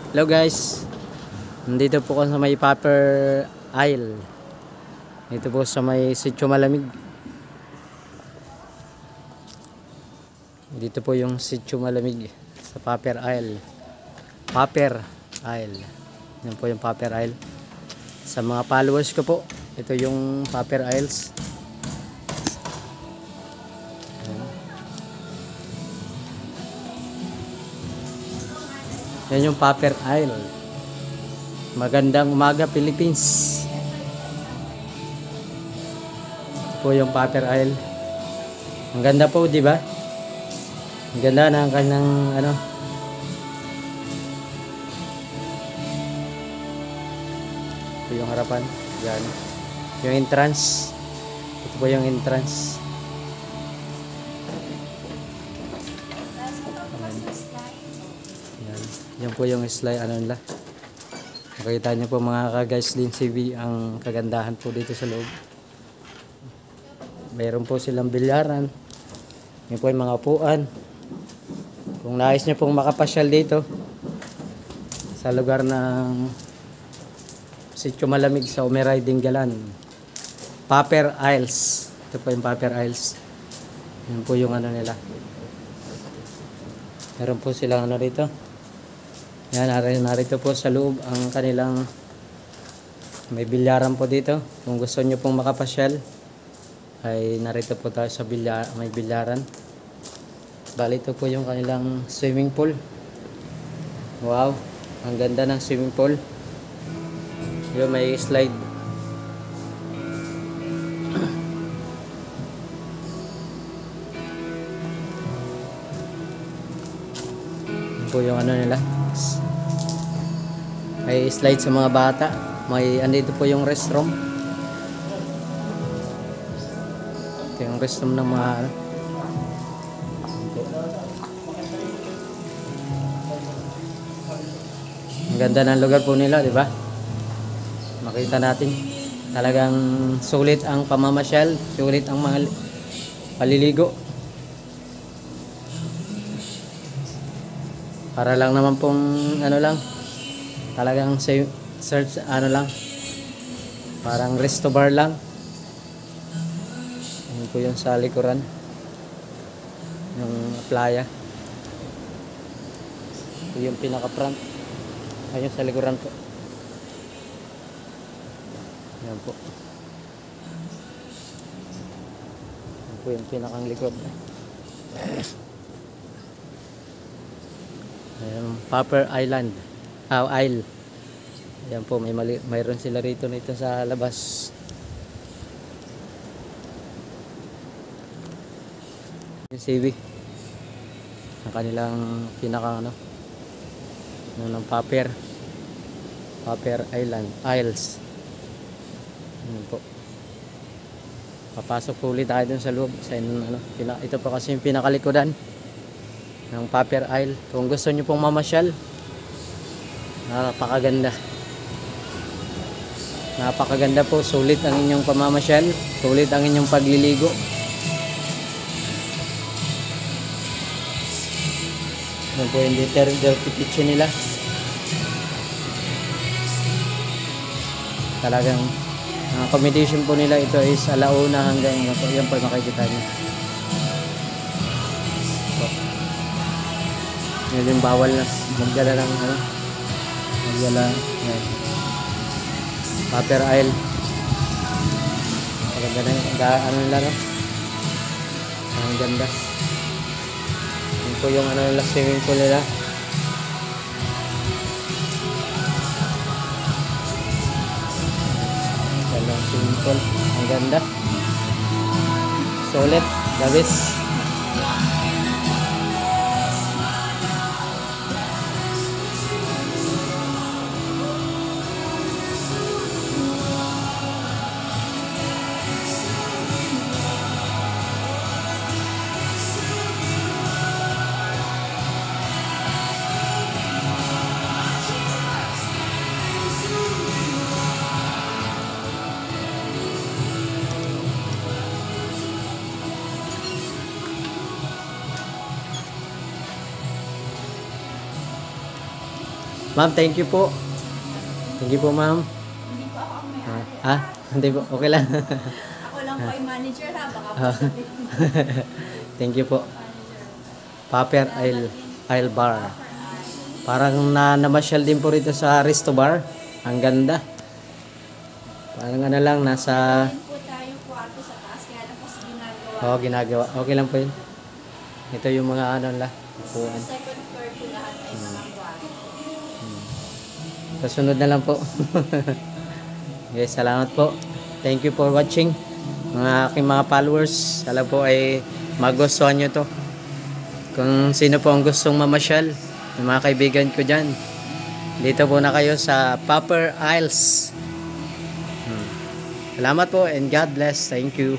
Hello guys, nandito po ako sa may Paper Isle. Dito po sa may Sitio Malamig. Dito po yung Sitio Malamig sa Paper Isle. Paper Isle. Yan po yung Paper Isle. Sa mga followers ko po, ito yung Paper Isles. Yan yung Paper Isle. Magandang umaga Philippines. Ito po yung Paper Isle. Ang ganda po, di ba? Ang ganda ng kanyang ano. Ito yung harapan. Yan. Yung entrance. Ito po yung entrance. Yan po yung slide ano nila. Makita nyo po mga ka-guys din CV ang kagandahan po dito sa loob. Mayroon po silang bilyaran. Yan po yung mga upuan. Kung nais nyo pong makapasyal dito sa lugar ng Sitio Malamig sa Umeray, Dingalan, Paper Isles. Ito po yung Paper Isles. Yan po yung ano nila. Meron po silang ano dito. Yan, narito po sa loob ang kanilang may bilyaran po dito. Kung gusto nyo pong makapasyal ay narito po tayo sa may bilyaran. Bali, ito po yung kanilang swimming pool. Wow, ang ganda ng swimming pool. Yung may slide. Yan po yung ano nila. May slide sa mga bata. May andito po yung restroom. Ito yung restroom ng mga ano. Ang ganda ng lugar po nila, di ba? Makita natin. Talagang sulit ang pamamasyal, sulit ang mga paliligo. Para lang naman pong ano lang. Talagang search ano lang. Parang resto bar lang. Yan po yung sa likuran. Yung playa. Ito yung pinaka front. Ayun sa likuran po. Yan po. Yan po yung pinakang likod. Ayan, Paper Island. Isle. Ayan po, mayroon sila rito nito sa labas. Yung CV. Ang kanilang pinaka ano ng Paper Island. Isles. Ayan po. Papasok po ulit tayo dun sa loob. Sa ano, ito po kasi yung pinakalikudan ng Paper Isle. Kung gusto nyo pong mamasyal, napakaganda. Napakaganda po. Sulit ang inyong pamamasyal. Sulit ang inyong pagliligo. Yan po yung dirty kitchen nila. Talagang accommodation po nila ito is alauna hanggang yan po makikita nyo. Yan yung bawal na magdala ng ano. Magdala. Yan. Paper Isle. Maganda na yung ano nila no. Ang ganda. Yan po yung ano nila swimming pool nila. Yan swimming pool. Ang ganda. Solid. Labis. Ma'am, thank you po. Thank you po, ma'am. Hindi po ako ang may-ari. Hindi po. Okay lang. Ako lang po yung manager ha. Baka po Ah. sabihin. Thank you po. Paper Isle Bar. Parang namasyal din po rito sa Resto Bar. Ang ganda. Parang ano lang, nasa... Meron po tayong kwarto sa taas. Kaya lang po ginagawa. ginagawa. Okay lang po yun. Ito yung mga ano la. Upuan. Sa second floor po lahat ay mga kwarto. Kasunod na lang po. Okay, salamat po. Thank you for watching. Mga aking mga followers. Alam po ay magustuhan nyo to. Kung sino po ang gustong mamasyal, yung mga kaibigan ko dyan, dito po na kayo sa Paper Isles. Salamat po and God bless. Thank you.